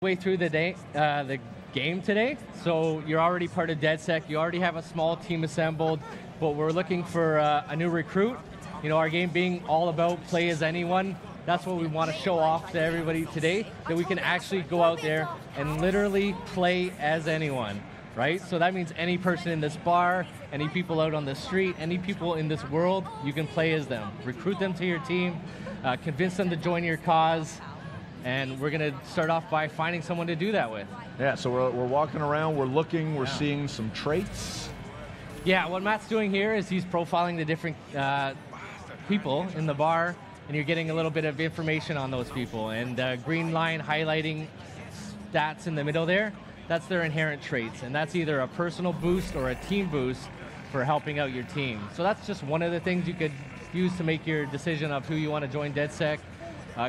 Way through the game today, so you're already part of DedSec. You already have a small team assembled, but we're looking for a new recruit. You know, our game being all about play as anyone. That's what we want to show off to everybody today, that we can actually go out there and literally play as anyone, right? So that means any person in this bar, any people out on the street, any people in this world, you can play as them. Recruit them to your team, convince them to join your cause. And we're going to start off by finding someone to do that with. Yeah, so we're walking around, we're looking, we're seeing some traits. Yeah, what Matt's doing here is he's profiling the different people in the bar, and you're getting a little bit of information on those people. And green line highlighting stats in the middle there, that's their inherent traits. And that's either a personal boost or a team boost for helping out your team. So that's just one of the things you could use to make your decision of who you want to join DedSec.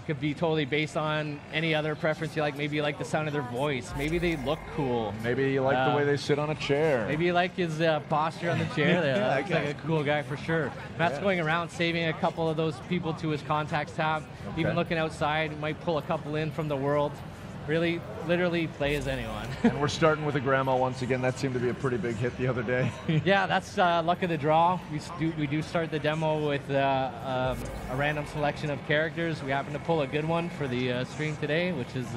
Could be totally based on any other preference you like. Maybe you like the sound of their voice. Maybe they look cool. Maybe you like the way they sit on a chair. Maybe you like his posture on the chair there. That looks like a cool guy for sure. Matt's going around saving a couple of those people to his contacts tab. Even looking outside, might pull a couple in from the world. Really, literally play as anyone. And we're starting with a grandma once again. That seemed to be a pretty big hit the other day. Yeah, that's luck of the draw. We do start the demo with a random selection of characters. We happen to pull a good one for the stream today, which is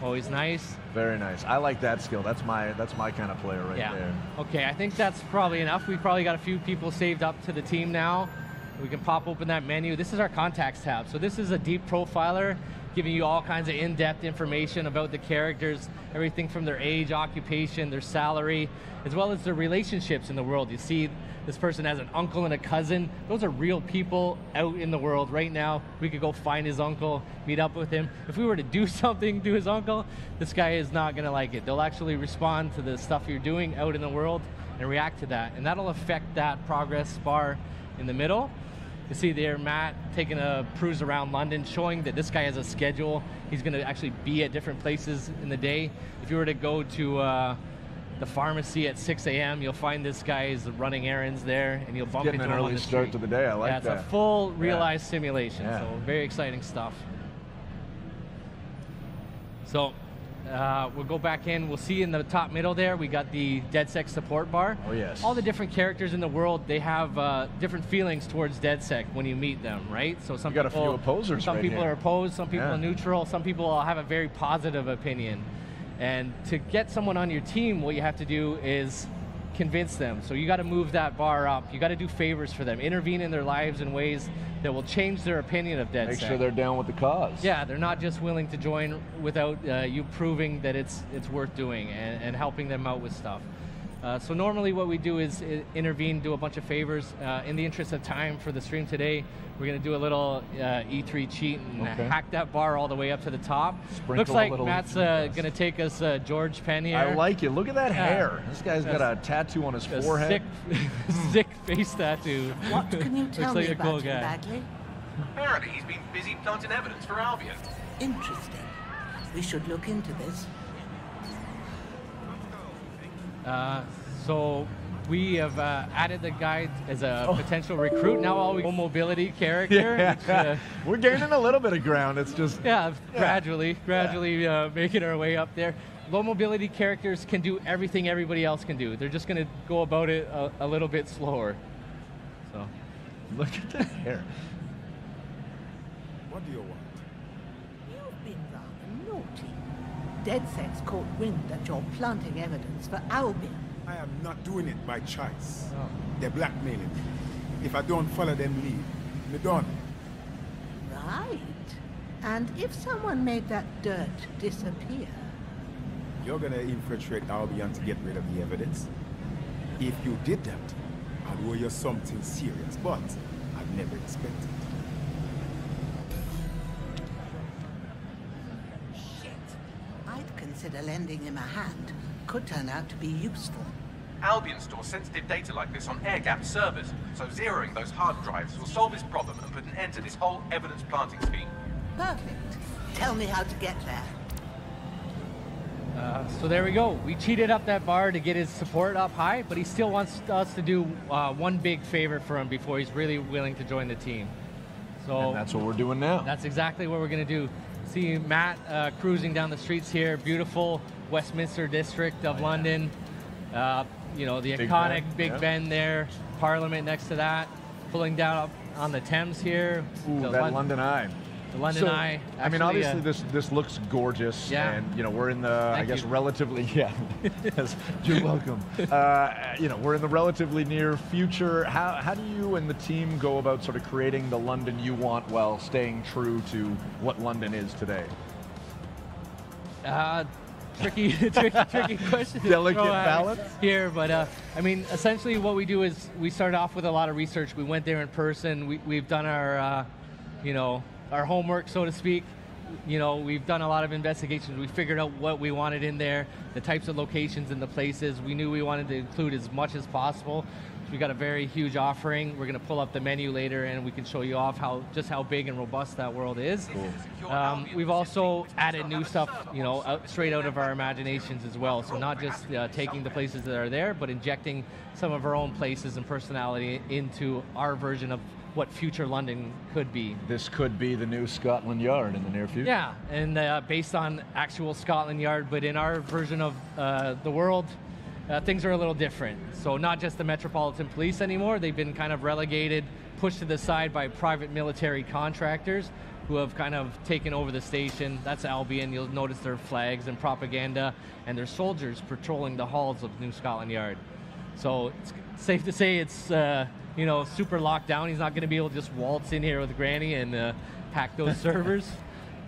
always nice. Very nice. I like that skill. That's my kind of player right there. Okay, I think that's probably enough. We've probably got a few people saved up to the team now. We can pop open that menu. This is our contacts tab. So this is a deep profiler, giving you all kinds of in-depth information about the characters, everything from their age, occupation, their salary, as well as their relationships in the world. You see this person has an uncle and a cousin. Those are real people out in the world right now. We could go find his uncle, meet up with him. If we were to do something to his uncle, this guy is not gonna like it. They'll actually respond to the stuff you're doing out in the world and react to that. And that'll affect that progress bar in the middle. You see there Matt taking a cruise around London, showing that this guy has a schedule. He's going to actually be at different places in the day. If you were to go to the pharmacy at 6 a.m., you'll find this guy is running errands there, and you'll bump into him on the street. Getting an early start to the day. I like that. It's a full realized simulation, so very exciting stuff. So we'll go back in. We'll see in the top middle there, we got the DedSec support bar. Oh, yes. All the different characters in the world, they have different feelings towards DedSec when you meet them, right? So some you got people, a few opposers some right people here. are opposed, some people are neutral, some people will have a very positive opinion. And to get someone on your team, what you have to do is convince them. So you got to move that bar up. You got to do favors for them, intervene in their lives in ways that will change their opinion of DedSec. Make sure they're down with the cause. Yeah, they're not just willing to join without you proving that it's worth doing and helping them out with stuff. So normally what we do is intervene, do a bunch of favors. In the interest of time for the stream today, we're going to do a little E3 cheat and hack that bar all the way up to the top. Sprinkle Looks like Matt's going to take us George Penn here. I like it. Look at that hair. This guy's got a tattoo on his forehead. Sick face tattoo. What can you tell me about him, guy. Bagley? Apparently he's been busy planting evidence for Albion. Interesting. We should look into this. So we have added the guy as a potential recruit. Now all we mobility character. Yeah. We're gaining a little bit of ground. It's just gradually making our way up there. Low mobility characters can do everything everybody else can do. They're just going to go about it a little bit slower. So look at that hair. What do you want? You've been rather naughty. DedSec's caught wind that you're planting evidence for Albion. I am not doing it by choice. They're blackmailing me. If I don't follow them lead, me done. Right. And if someone made that dirt disappear? You're gonna infiltrate Albion to get rid of the evidence? If you did that, I'd owe you something serious, but I'd never expected. Shit. I'd consider lending him a hand. Could turn out to be useful. Albion stores sensitive data like this on air-gapped servers, so zeroing those hard drives will solve this problem and put an end to this whole evidence planting scheme. Perfect. Tell me how to get there. So there we go. We cheated up that bar to get his support up high, but he still wants us to do one big favor for him before he's really willing to join the team. So and that's what we're doing now. That's exactly what we're going to do. See Matt cruising down the streets here. Beautiful Westminster district of London. You know, the iconic Big Ben there. Parliament next to that. Pulling down up on the Thames here. Ooh, that London Eye. The London Eye. I mean, obviously this looks gorgeous, and you know we're in the I guess relatively you're welcome. You know, we're in the relatively near future. How do you and the team go about sort of creating the London you want while staying true to what London is today? Tricky question. Delicate balance here, but I mean, essentially what we do is we started off with a lot of research. We went there in person. We've done our you know, our homework, so to speak. You know, we've done a lot of investigations. We figured out what we wanted in there, the types of locations and the places. We knew we wanted to include as much as possible. So we got a very huge offering. We're going to pull up the menu later, and we can show you off just how big and robust that world is. Cool. We've also added new stuff, you know, straight out of our imaginations as well. So not just taking the places that are there, but injecting some of our own places and personality into our version of what future London could be. This could be the new Scotland Yard in the near future. Yeah, and based on actual Scotland Yard, but in our version of the world, things are a little different. So not just the Metropolitan Police anymore, they've been kind of relegated, pushed to the side by private military contractors who have kind of taken over the station. That's Albion. You'll notice their flags and propaganda, and their soldiers patrolling the halls of New Scotland Yard. So it's safe to say it's you know, super locked down. He's not going to be able to just waltz in here with Granny and hack those servers.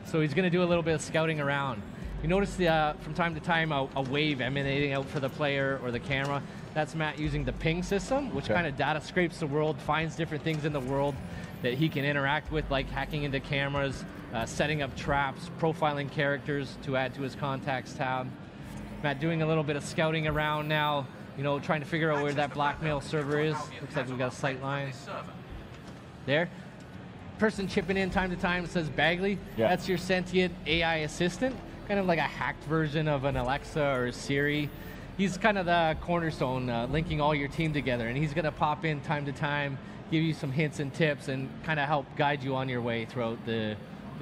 So he's going to do a little bit of scouting around. You notice from time to time a wave emanating out for the player or the camera. That's Matt using the ping system, which kind of data scrapes the world, finds different things in the world that he can interact with, like hacking into cameras, setting up traps, profiling characters to add to his contacts tab. Matt doing a little bit of scouting around now, you know, trying to figure out where that blackmail server is. Looks like we've got a sight line. There. Person chipping in time to time says Bagley. Yeah. That's your sentient AI assistant, kind of like a hacked version of an Alexa or a Siri. He's kind of the cornerstone, linking all your team together, and he's going to pop in time to time, give you some hints and tips, and kind of help guide you on your way throughout the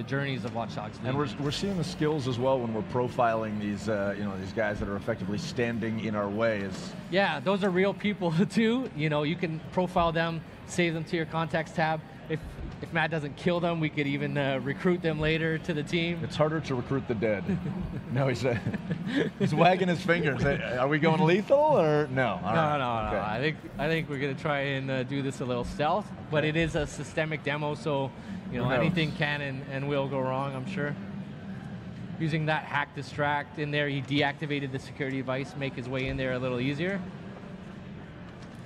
journeys of Watch Dogs. And we're seeing the skills as well when we're profiling these you know, these guys that are effectively standing in our way. Yeah, those are real people too. You know, you can profile them, save them to your contacts tab. If Matt doesn't kill them, we could even recruit them later to the team. It's harder to recruit the dead. No, he's wagging his fingers. Are we going lethal or no? No. I think we're gonna try and do this a little stealth, but it is a systemic demo, so you know anything can and will go wrong, I'm sure. Using that hack distract in there, he deactivated the security device, make his way in there a little easier.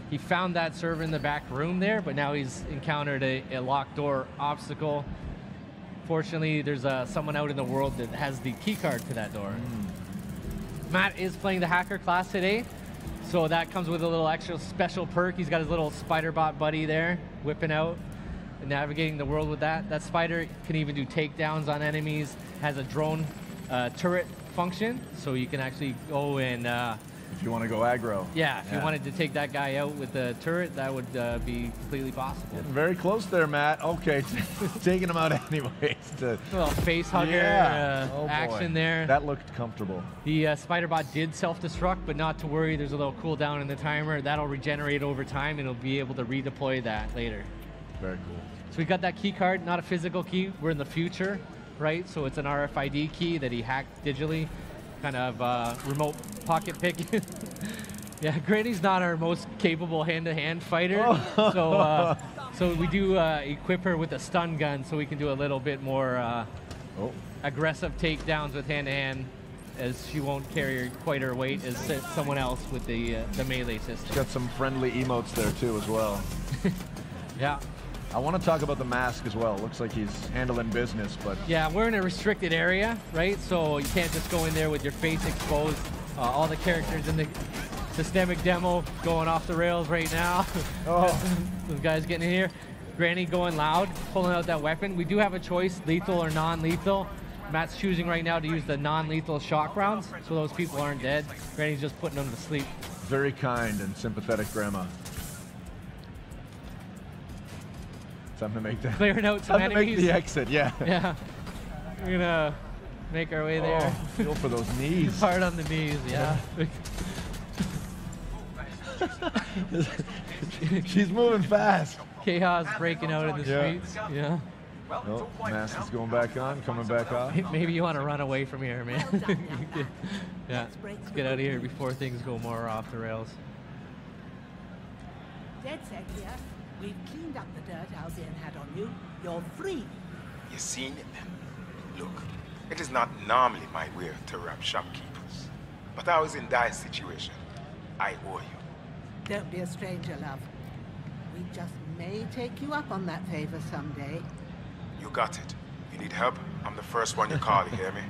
He found that server in the back room there, but now he's encountered a locked door obstacle. Fortunately, there's someone out in the world that has the key card to that door. Matt is playing the hacker class today, so that comes with a little extra special perk. He's got his little spider bot buddy there, whipping out and navigating the world with that. That spider can even do takedowns on enemies, has a drone turret function, so you can actually go and if you want to go aggro. Yeah, if you wanted to take that guy out with the turret, that would be completely possible. Getting very close there, Matt. Okay, taking him out anyways. A little face hugger action there. That looked comfortable. The spider bot did self-destruct, but not to worry. There's a little cooldown in the timer. That'll regenerate over time, and it'll be able to redeploy that later. Very cool. So we got that key card, not a physical key. We're in the future, right? So it's an RFID key that he hacked digitally. Kind of remote pocket picking. Yeah, Granny's not our most capable hand-to-hand fighter, so we do equip her with a stun gun, so we can do a little bit more aggressive takedowns with hand-to-hand, as she won't carry quite her weight as someone else with the melee system. She's got some friendly emotes there too as well. Yeah. I want to talk about the mask as well. Looks like he's handling business, but... Yeah, we're in a restricted area, right? So you can't just go in there with your face exposed. All the characters in the systemic demo going off the rails right now. Those guys getting in here. Granny going loud, pulling out that weapon. We do have a choice, lethal or non-lethal. Matt's choosing right now to use the non-lethal shock rounds, so those people aren't dead. Granny's just putting them to sleep. Very kind and sympathetic grandma. Time to make that. Clearing out some enemies. Make the exit, yeah. Yeah. We're gonna make our way there. Oh, feel for those knees. Hard on the knees, yeah. She's moving fast. Chaos breaking out in the streets. Yeah. Oh, mask is going back on, coming back off. Maybe you want to run away from here, man. Yeah, let's get out of here before things go more off the rails. DedSec here. We've cleaned up the dirt Albion had on you. You're free. You seen it then? Look, it is not normally my way to rob shopkeepers. But I was in dire situation. I owe you. Don't be a stranger, love. We just may take you up on that favor someday. You got it. You need help? I'm the first one you call, you hear me?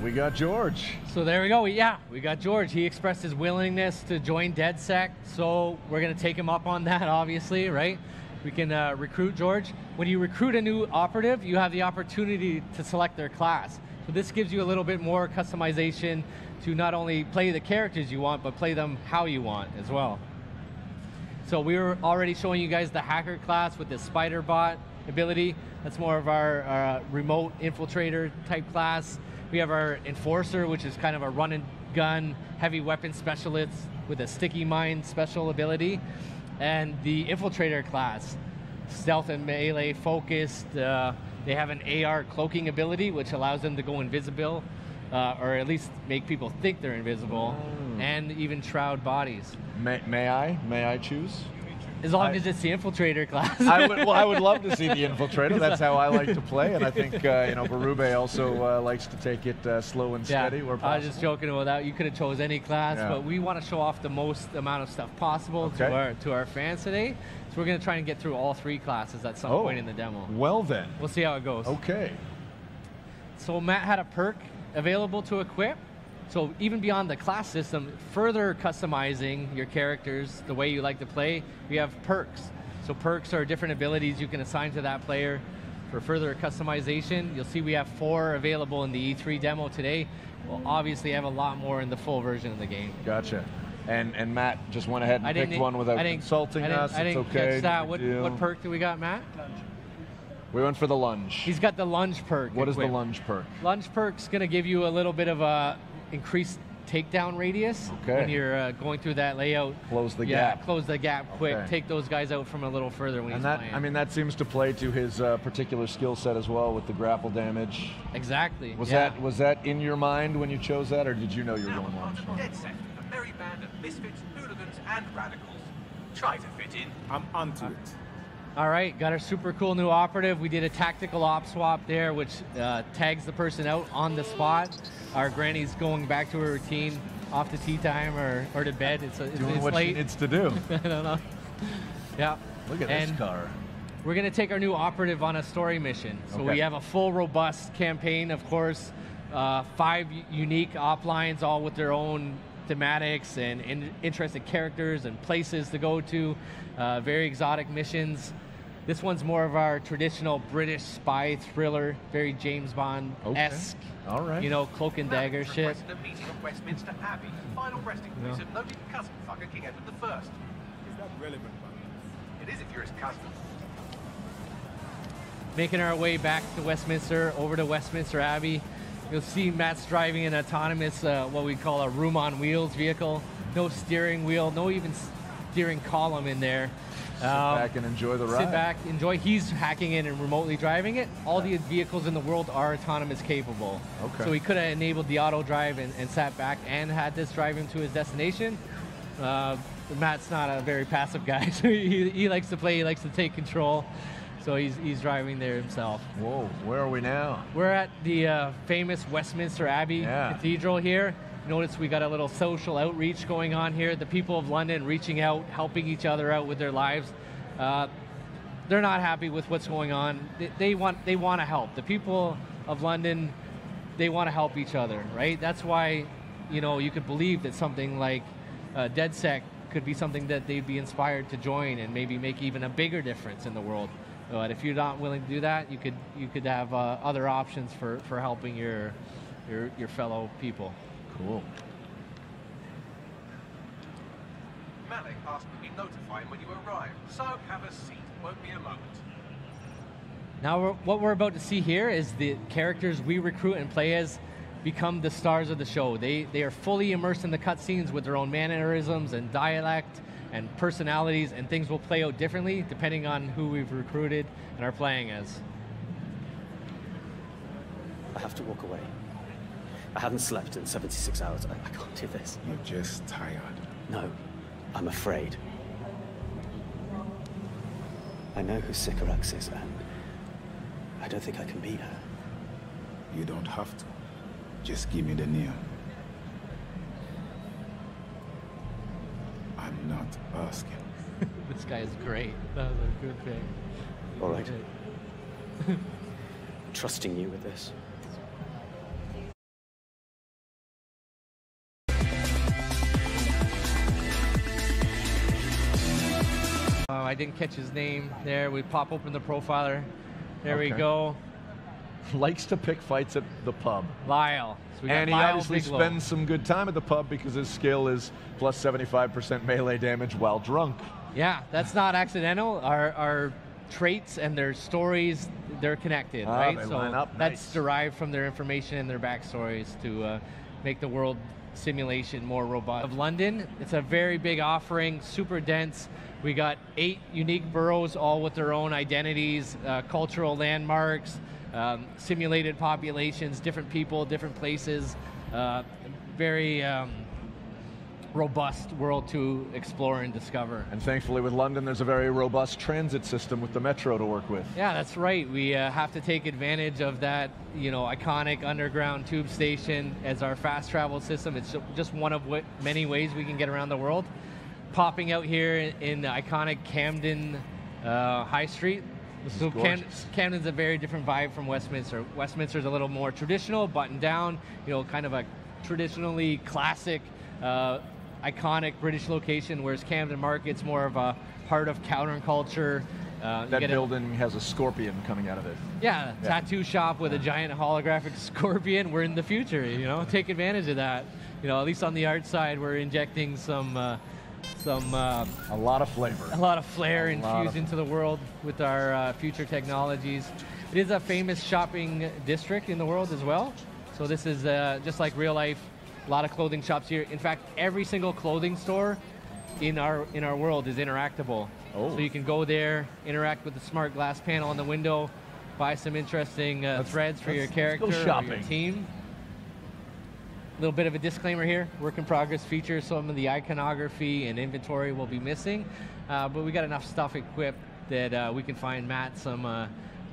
We got George. So there we go. Yeah, we got George. He expressed his willingness to join DedSec, so we're going to take him up on that, obviously, right? We can recruit George. When you recruit a new operative, you have the opportunity to select their class. So this gives you a little bit more customization to not only play the characters you want, but play them how you want as well. So we were already showing you guys the hacker class with the spider bot ability. That's more of our remote infiltrator type class. We have our enforcer, which is kind of a run and gun heavy weapon specialist with a sticky mine special ability. And the infiltrator class, stealth and melee focused. They have an AR cloaking ability, which allows them to go invisible, or at least make people think they're invisible, and even shroud bodies. May I choose? As long as it's the infiltrator class. I would love to see the infiltrator. That's how I like to play, and I think Berube also likes to take it slow and steady. Where possible. I was just joking about that. You could have chose any class, but we want to show off the most amount of stuff possible to our fans today. So we're going to try and get through all 3 classes at some point in the demo. Well then. We'll see how it goes. Okay. So Matt had a perk available to equip. So even beyond the class system, further customizing your characters the way you like to play, we have perks. So perks are different abilities you can assign to that player for further customization. You'll see we have 4 available in the E3 demo today. We'll obviously have a lot more in the full version of the game. Gotcha. And Matt just went ahead and picked one without consulting us. I didn't catch that. What perk do we got, Matt? We went for the lunge. He's got the lunge perk. What is the lunge perk? Lunge perk's going to give you a little bit of a increased takedown radius when you're going through that layout. Close the gap. Close the gap quick. Take those guys out from a little further when he's playing. I mean, that seems to play to his particular skill set as well with the grapple damage. Exactly. Was that in your mind when you chose that, or did you know you were going lunge? DedSec, a merry band of misfits, hooligans, and radicals. Try to fit in. I'm onto it. All right, got our super cool new operative. We did a tactical op swap there, which tags the person out on the spot. Our granny's going back to her routine, off to tea time or to bed. It's doing what late. she needs to do. I don't know. Yeah. Look at this car. We're going to take our new operative on a story mission. So we have a full, robust campaign, of course. 5 unique op lines, all with their own thematics and interesting characters and places to go to. Very exotic missions. This one's more of our traditional British spy thriller, very James Bond-esque. All right. You know, cloak and dagger shit. A meeting at Westminster Abbey, final resting place of noted cousin fucker King Edward I. Is that relevant, man? It is if you're his cousin. Making our way back to Westminster, over to Westminster Abbey. You'll see Matt's driving an autonomous, what we call a room on wheels vehicle. No steering wheel, no even steering column in there. Sit back and enjoy the ride. Sit back, enjoy. He's hacking in and remotely driving it. All the vehicles in the world are autonomous capable. Okay. So he could have enabled the auto drive and sat back and had this drive him to his destination. Matt's not a very passive guy, so he likes to play, he likes to take control. So he's driving there himself. Whoa, where are we now? We're at the famous Westminster Abbey Cathedral here. Notice we got a little social outreach going on here. The people of London reaching out, helping each other out with their lives. They're not happy with what's going on. They want to help. The people of London, they want to help each other, right? That's why, you could believe that something like DedSec could be something that they'd be inspired to join and maybe make even a bigger difference in the world. But if you're not willing to do that, you could have other options for helping your fellow people. Cool. Malik asked that we notify him when you arrive, so have a seat. Won't be a moment. Now, what we're about to see here is the characters we recruit and play as become the stars of the show. They are fully immersed in the cutscenes with their own mannerisms and dialect and personalities, and things will play out differently depending on who we've recruited and are playing as. I have to walk away. I haven't slept in 76 hours. I can't do this. You're just tired. No, I'm afraid. I know who Sycorax is, and I don't think I can beat her. You don't have to. Just give me the name. I'm not asking. This guy is great. That was a good pick. All right. I'm trusting you with this. I didn't catch his name there. We pop open the profiler. There we go. Likes to pick fights at the pub. Lyle. So we got and he Lyle obviously Bigelow. spends some good time at the pub because his skill is plus 75% melee damage while drunk. Yeah, that's not accidental. Our traits and their stories, they're connected, right? They so line up. that's Nice. derived from their information and their backstories to make the world simulation more robust. Of London, it's a very big offering, super dense. We got 8 unique boroughs, all with their own identities, cultural landmarks, simulated populations, different people, different places. Very robust world to explore and discover. And thankfully with London, there's a very robust transit system with the metro to work with. Yeah, that's right. We have to take advantage of that, iconic underground tube station as our fast travel system. It's just one of many ways we can get around the world. Popping out here in the iconic Camden High Street. So Camden's a very different vibe from Westminster. Westminster's a little more traditional, buttoned down, kind of a traditionally classic, iconic British location, whereas Camden Market's more of a part of counterculture. That building has a scorpion coming out of it. Yeah, tattoo shop with a giant holographic scorpion. We're in the future, take advantage of that. At least on the art side, we're injecting a lot of flavor. A lot of flair infused into the world with our future technologies. It is a famous shopping district in the world as well. So this is just like real life, a lot of clothing shops here. In fact, every single clothing store in our world is interactable. Oh. So you can go there, interact with the smart glass panel on the window, buy some interesting threads for your character or your team. A little bit of a disclaimer here, work in progress features, some of the iconography and inventory will be missing, but we got enough stuff equipped that we can find Matt some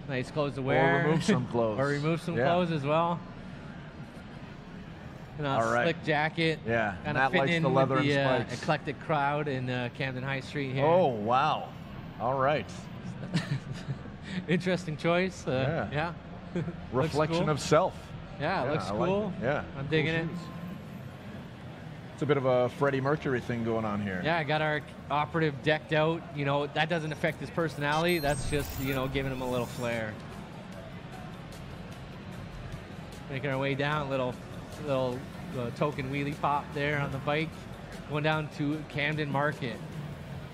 nice clothes to wear. Or remove some clothes. Or remove some clothes as well. All right. Slick jacket. Yeah, kind Matt of fitting likes in the leather with the and spikes. eclectic crowd in Camden High Street here. Oh, wow. All right. Interesting choice. Yeah. Reflection cool. of self. Yeah, it looks cool. Like it. Yeah. I'm digging it. It's a bit of a Freddie Mercury thing going on here. Yeah, I got our operative decked out. That doesn't affect his personality. That's just, giving him a little flair. Making our way down, little token wheelie pop there on the bike. Going down to Camden Market.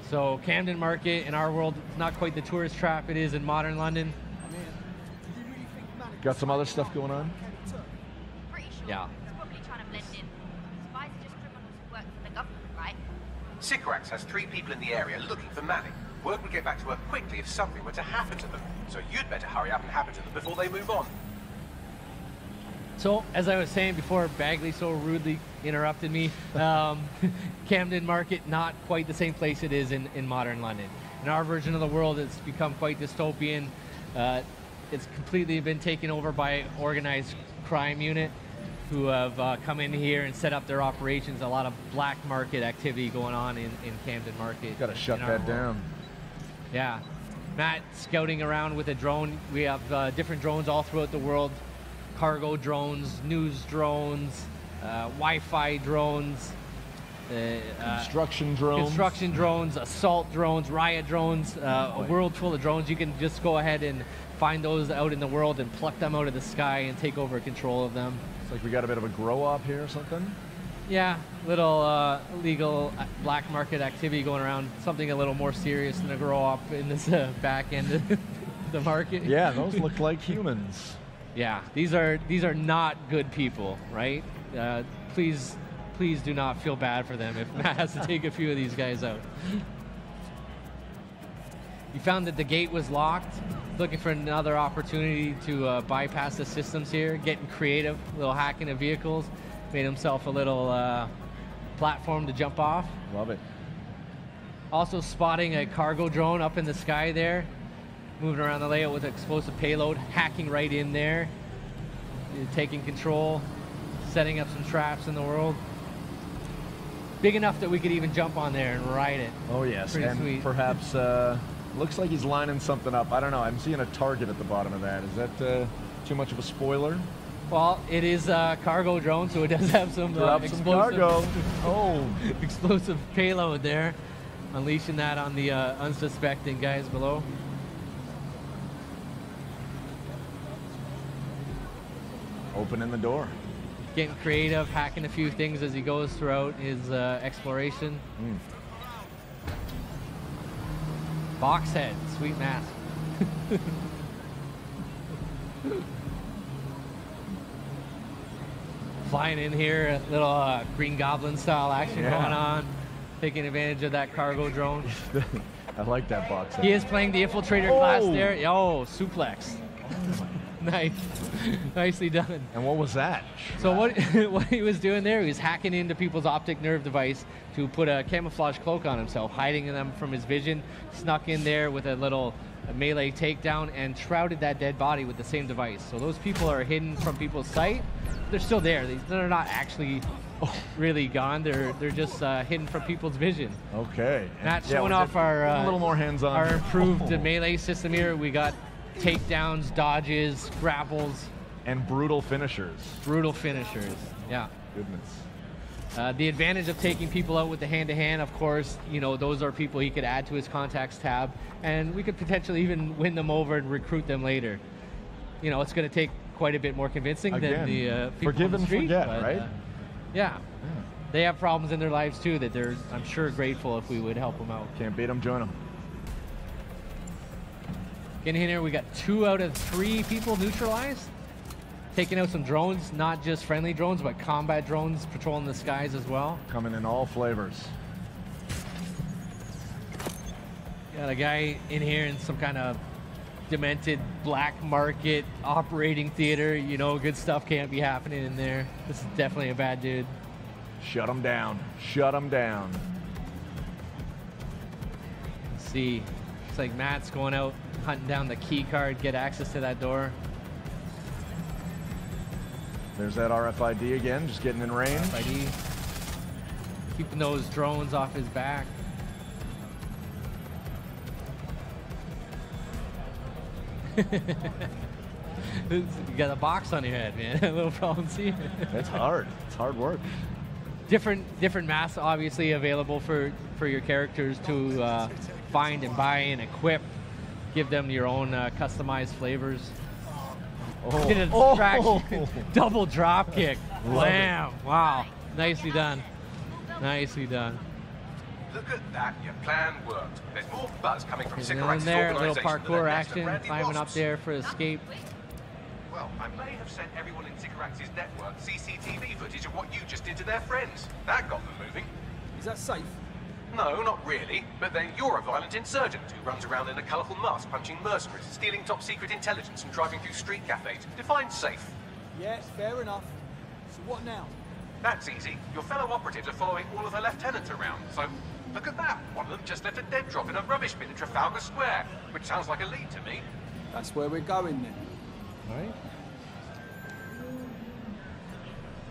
So Camden Market in our world, not quite the tourist trap it is in modern London. Got some other stuff going on? Pretty sure. Yeah. He's probably trying to blend in. Spies are just criminals who work for the government, right? Sycorax has 3 people in the area looking for Manning. Word would get back to her quickly if something were to happen to them. So you'd better hurry up and happen to them before they move on. So, as I was saying before, Bagley so rudely interrupted me, Camden Market, not quite the same place it is in modern London. In our version of the world, it's become quite dystopian. It's completely been taken over by an organized crime unit who have come in here and set up their operations. A lot of black market activity going on in Camden Market. Got to shut that down. Yeah. Matt scouting around with a drone. We have different drones all throughout the world. Cargo drones, news drones, Wi-Fi drones, construction drones, assault drones, riot drones, a world full of drones. You can just go ahead and find those out in the world and pluck them out of the sky and take over control of them. It's like we got a bit of a grow-up here or something? Yeah, little illegal black market activity going around. Something a little more serious than a grow-up in this back end. the market. Yeah, those look like humans. Yeah, these are not good people, right? Please do not feel bad for them if Matt has to take a few of these guys out. You found that the gate was locked. Looking for another opportunity to bypass the systems here. Getting creative, a little hack into vehicles. Made himself a little platform to jump off. Love it. Also spotting a cargo drone up in the sky there. Moving around the layout with explosive payload. Hacking right in there. Taking control. Setting up some traps in the world. Big enough that we could even jump on there and ride it. Oh yes, Pretty and sweet. perhaps looks like he's lining something up. I don't know. I'm seeing a target at the bottom of that. Is that too much of a spoiler? Well, it is a cargo drone, so it does have some explosive cargo. Oh, explosive payload there, unleashing that on the unsuspecting guys below. opening the door. Getting creative, hacking a few things as he goes throughout his exploration. Box head, sweet mask. Flying in here, a little Green Goblin style action going on. Taking advantage of that cargo drone. I like that box head. He is playing the infiltrator class there. Oh, suplex. Nice. Nicely done. And what was that? So what he was doing there, he was hacking into people's optic nerve device to put a camouflage cloak on himself, hiding them from his vision, snuck in there with a little melee takedown and shrouded that dead body with the same device. So those people are hidden from people's sight. They're still there. They're not actually really gone. They're just hidden from people's vision. Okay. Not showing off our a little more hands-on. Our improved melee system here. We got takedowns, dodges, grapples, and brutal finishers. Brutal finishers. Yeah. Goodness. The advantage of taking people out with the hand-to-hand, of course, you know, those are people he could add to his contacts tab, and we could potentially even win them over and recruit them later. You know, it's going to take quite a bit more convincing than the people forgive on the and street, forget, but, right? Yeah. They have problems in their lives too that they're, I'm sure, grateful if we would help them out. Can't beat them, join them. Getting in here, we got 2 out of 3 people neutralized. Taking out some drones, not just friendly drones, but combat drones patrolling the skies as well. Coming in all flavors. Got a guy in here in some kind of demented black market operating theater. You know, good stuff can't be happening in there. This is definitely a bad dude. Shut him down. Shut him down. Let's see. Looks like Matt's going out, hunting down the key card, get access to that door. There's that RFID again, just getting in range. RFID. Keeping those drones off his back. You got a box on your head, man. A little problem seeing. It's hard. It's hard work. Different masks obviously available for your characters to find and buy and equip. Give them your own customized flavors. Oh. Did a distraction. Double drop kick. Wham! Wow. Nicely done. Nicely done. Look at that, your plan worked. There's more buzz coming from And Sycorax's there, a little organisation than parkour their nest of action, brandy climbing up wasps. there for escape. Well, I may have sent everyone in Sycorax's network CCTV footage of what you just did to their friends. That got them moving. Is that safe? No, not really. But then you're a violent insurgent who runs around in a colourful mask, punching mercenaries, stealing top-secret intelligence and driving through street cafes. Define safe. Yeah, fair enough. So what now? That's easy. Your fellow operatives are following all of the lieutenants around, so look at that. One of them just left a dead drop in a rubbish bin in Trafalgar Square, which sounds like a lead to me. That's where we're going then.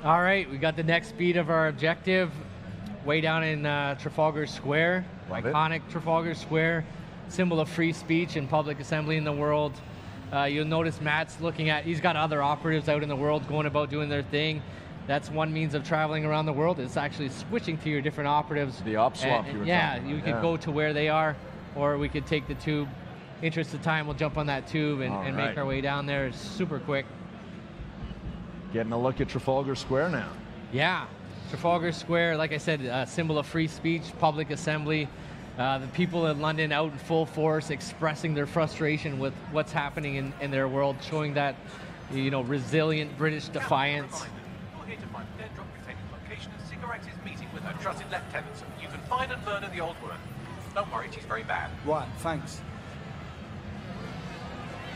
All right, we got the next beat of our objective. Way down in Trafalgar Square. Love it. Iconic Trafalgar Square. Symbol of free speech and public assembly in the world. You'll notice Matt's looking at, he's got other operatives out in the world going about doing their thing. That's one means of traveling around the world. It's actually switching to your different operatives. The op swap you were yeah, talking you about, could go to where they are, or we could take the tube. Interest of time, we'll jump on that tube and make our way down there. It's super quick. Getting a look at Trafalgar Square now. Yeah, Trafalgar Square, like I said, a symbol of free speech, public assembly. The people in London out in full force, expressing their frustration with what's happening in their world, showing that, you know, resilient British defiance. You're here to find dead drop containing location and cigarettes is meeting with her trusted lieutenant, so you can find and murder the old woman. Don't worry, she's very bad. Right, thanks.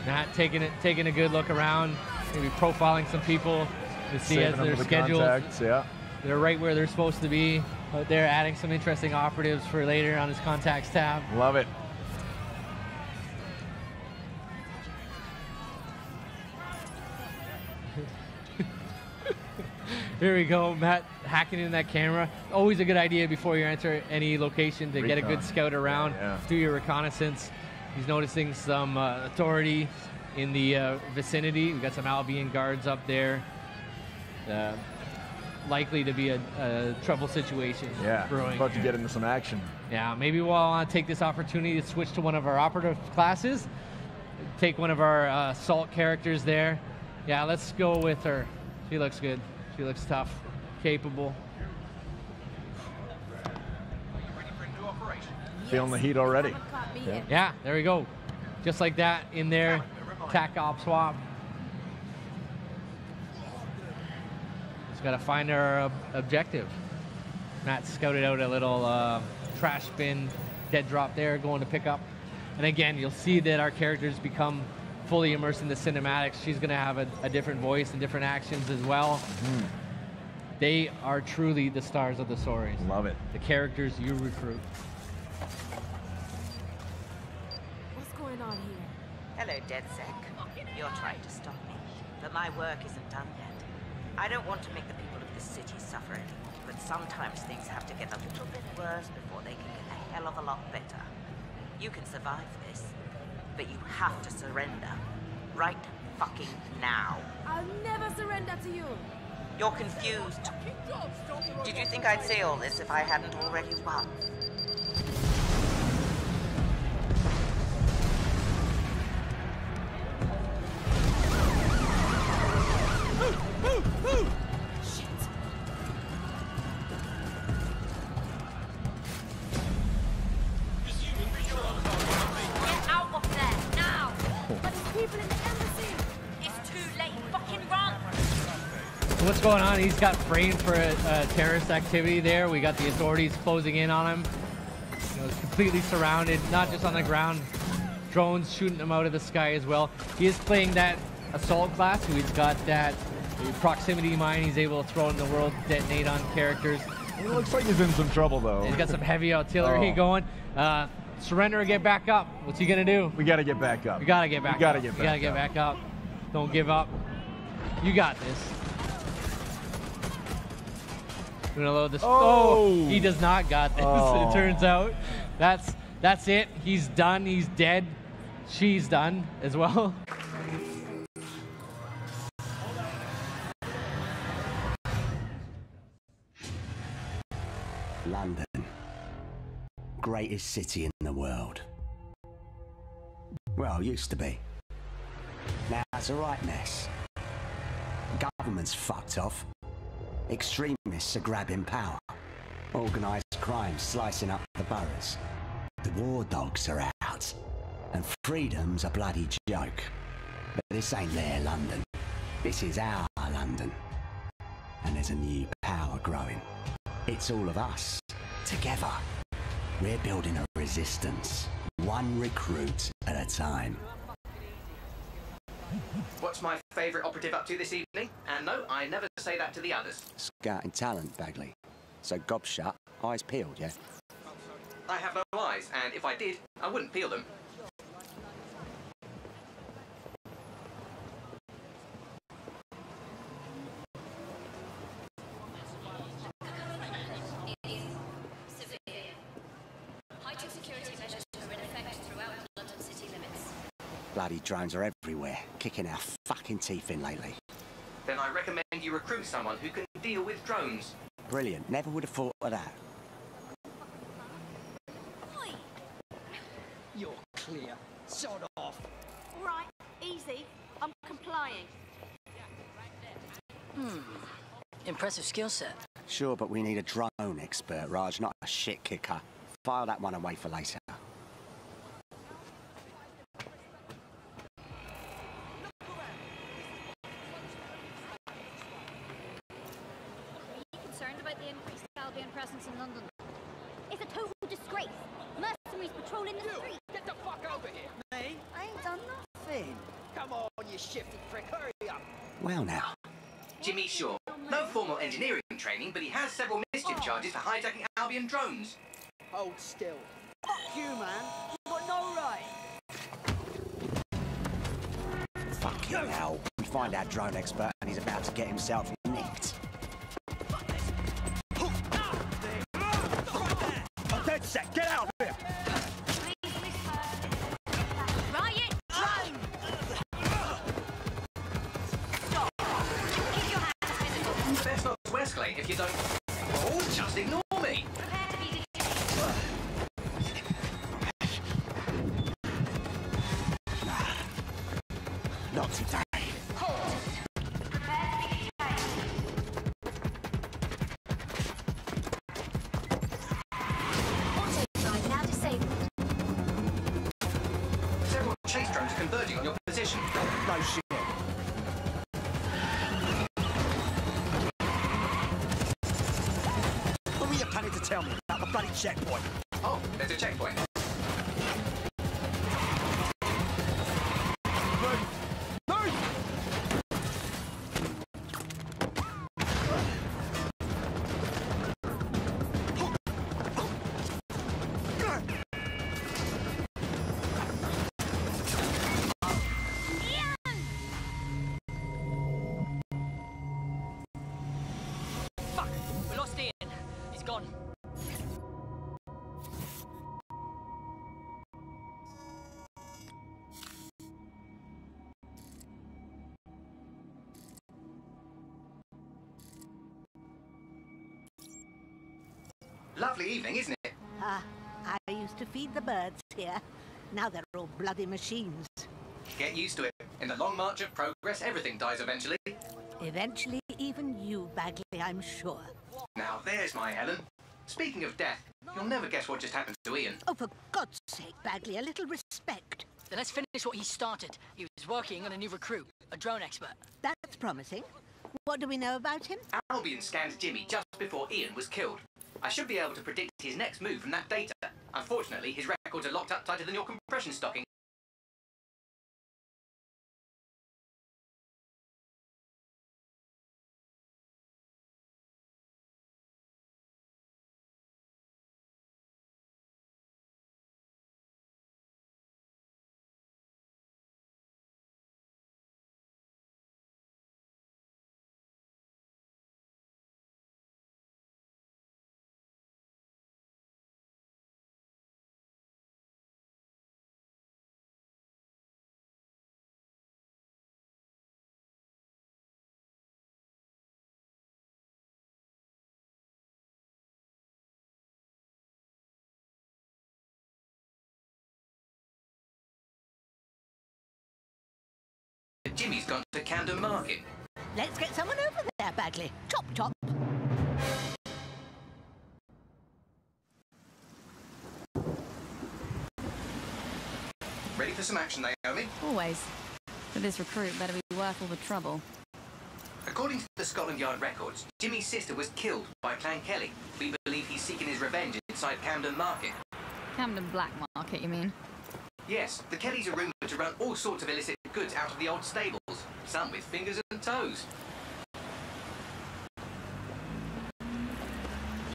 Matt taking a good look around, maybe profiling some people to see as they're scheduled. Yeah. They're right where they're supposed to be. But they're adding some interesting operatives for later on his contacts tab. Love it. Here we go, Matt hacking in that camera. Always a good idea before you enter any location to get a good scout around, do your reconnaissance. He's noticing some authority in the vicinity. We've got some Albion guards up there. Likely to be a trouble situation brewing. About to get into some action. Yeah, maybe we'll take this opportunity to switch to one of our operative classes. Take one of our assault characters there. Yeah, let's go with her. She looks good. She looks tough, capable. Are you ready for a new operation? Feeling the heat already. Yeah, there we go. Just like that in there. TAC op swap. Got to find our objective. Matt scouted out a little trash bin dead drop there, going to pick up. And again, you'll see that our characters become fully immersed in the cinematics. She's going to have a different voice and different actions as well. They are truly the stars of the stories. Love it. The characters you recruit. What's going on here? Hello, DedSec. You're trying to stop me, but my work isn't done yet. I don't want to make the people of this city suffer anymore, but sometimes things have to get a little bit worse before they can get a hell of a lot better. You can survive this, but you have to surrender. Right fucking now. I'll never surrender to you. You're confused. Did you think I'd say all this if I hadn't already won? What's going on? He's got framed for a terrorist activity there. We got the authorities closing in on him. You know, completely surrounded, not just on the ground. Drones shooting him out of the sky as well. He is playing that assault class, so he's got that proximity mine he's able to throw in the world, detonate on characters. It looks like he's in some trouble, though. He's got some heavy artillery going. Surrender or get back up. What's he gonna do? We gotta get back up. We gotta get back up. We gotta get back up. Don't give up. You got this. We're gonna load this. Oh, he does not got this. Oh. It turns out that's it. He's done. He's dead. She's done as well. London, greatest city in the world. Well, used to be. Now it's a right mess. Government's fucked off. Extremists are grabbing power. Organised crime slicing up the boroughs. The war dogs are out. And freedom's a bloody joke. But this ain't their London. This is our London. And there's a new power growing. It's all of us. Together. We're building a resistance. One recruit at a time. What's my favourite operative up to this evening? And no, I never say that to the others. Scouting talent, Bagley. So gob shut, eyes peeled, yeah? I have no eyes, and if I did, I wouldn't peel them. High-tech security measures are in effect throughout London city limits. Bloody drones are everywhere, kicking our fucking teeth in lately. Then I recommend you recruit someone who can deal with drones. Brilliant, never would have thought of that. You're clear. Sod off. All right, easy. I'm complying. Impressive skill set. Sure, but we need a drone expert, Raj, not a shit kicker. file that one away for later. Concerned about the increased Albion presence in London? It's a total disgrace. Mercenaries patrolling the street. Get the fuck over here! Me? I ain't done nothing. Come on, you shifty prick, hurry up! Well now. Jimmy Shaw. No formal engineering training, but he has several mischief charges for hijacking Albion drones. Hold still. Fuck you, man. You got no right. Fucking hell. We find our drone expert and he's about to get himself nicked. I'm dead set. Get out of here! Riot drone! Keep your hands visible. Best not to escalate if you don't... Oh, just ignore me! Prepare to be Not today. halt. Prepare to be Auto-drive now disabled. Several chase drones are converging on your position. No shit. What were you planning to tell me about the bloody checkpoint? Oh, there's a checkpoint. Fuck! We lost Ian. He's gone. Lovely evening, isn't it? I used to feed the birds here. Now they're all bloody machines. Get used to it. In the long march of progress, everything dies eventually. Eventually, even you, Bagley, I'm sure. Now there's my Helen. Speaking of death, you'll never guess what just happened to Ian. Oh, for God's sake, Bagley, a little respect. Then let's finish what he started. He was working on a new recruit, a drone expert. That's promising. What do we know about him? Albion scanned Jimmy just before Ian was killed. I should be able to predict his next move from that data. Unfortunately, his records are locked up tighter than your compression stocking. Jimmy's gone to Camden Market. Let's get someone over there, Bagley. Chop, chop. Ready for some action, Naomi? Always. But this recruit better be worth all the trouble. According to the Scotland Yard records, Jimmy's sister was killed by Clan Kelly. We believe he's seeking his revenge inside Camden Market. Camden Black Market, you mean? Yes, the Kellys are rumoured to run all sorts of illicit goods out of the old stables, some with fingers and toes.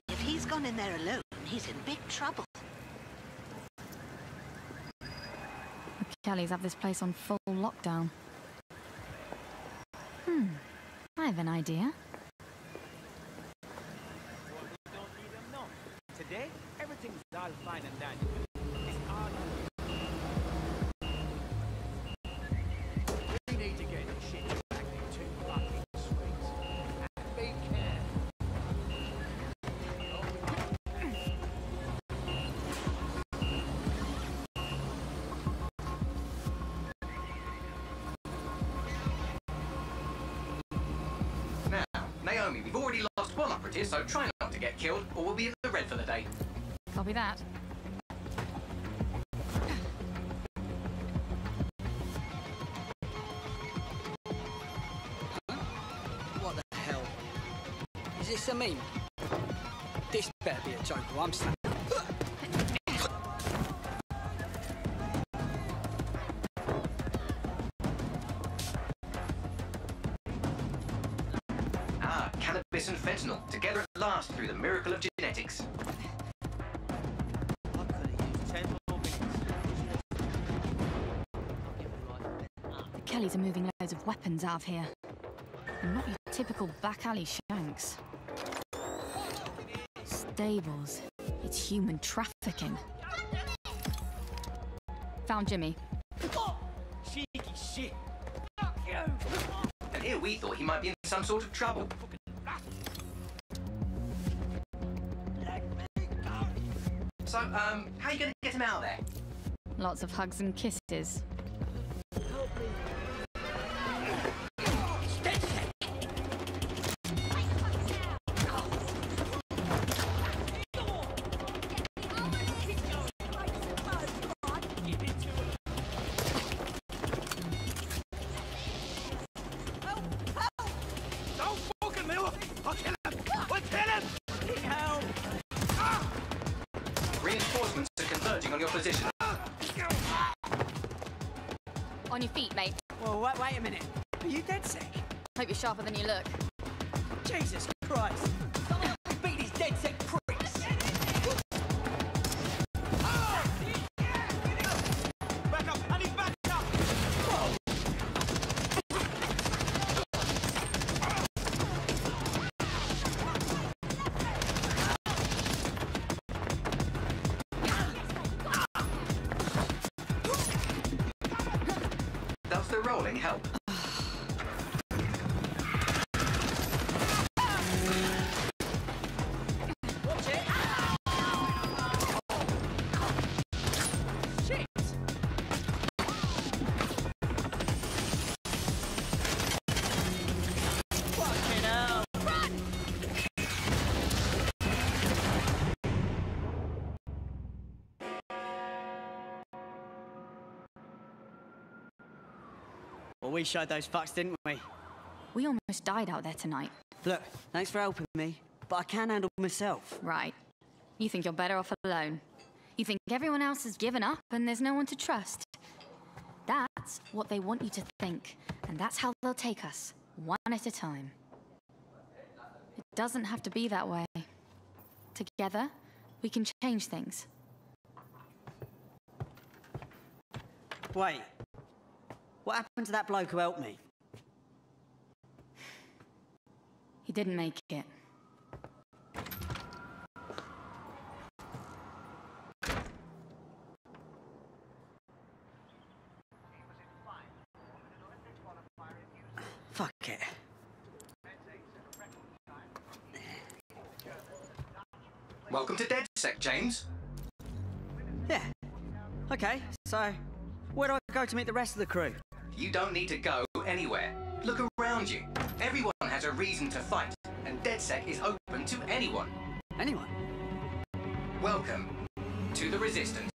If he's gone in there alone, he's in big trouble. The Kellys have this place on full lockdown. I have an idea. Today, everything's all fine and dandy. It's all we need to get this shit back into fucking streets. And be careful. Now, Naomi, we've already lost one operative, so try not to get killed, or we'll be in the red for the day. Copy that. Is this a meme? This better be a joke or I'm slapping. Ah, cannabis and fentanyl, together at last through the miracle of genetics. The Kellys are moving loads of weapons out of here. And not your typical back alley shanks. Stables. It's human trafficking. Found Jimmy. Cheeky shit. And here we thought he might be in some sort of trouble. So, how are you going to get him out of there? Lots of hugs and kisses. Reinforcements are converging on your position. On your feet, mate. Well, wait a minute. Are you dead sick? Hope you're sharper than you look. Jesus Christ! Someone beat these dead sick pricks! Back up! I need back up! Does the rolling help? Well, we showed those fucks, didn't we? We almost died out there tonight. Look, thanks for helping me, but I can handle myself. Right. You think you're better off alone. You think everyone else has given up and there's no one to trust. That's what they want you to think, and that's how they'll take us, one at a time. It doesn't have to be that way. Together, we can change things. Wait. What happened to that bloke who helped me? He didn't make it. Fuck it. Welcome to DedSec, James. Yeah. Okay, so where do I go to meet the rest of the crew? You don't need to go anywhere. Look around you. Everyone has a reason to fight, and DedSec is open to anyone. Anyone? Welcome to the Resistance.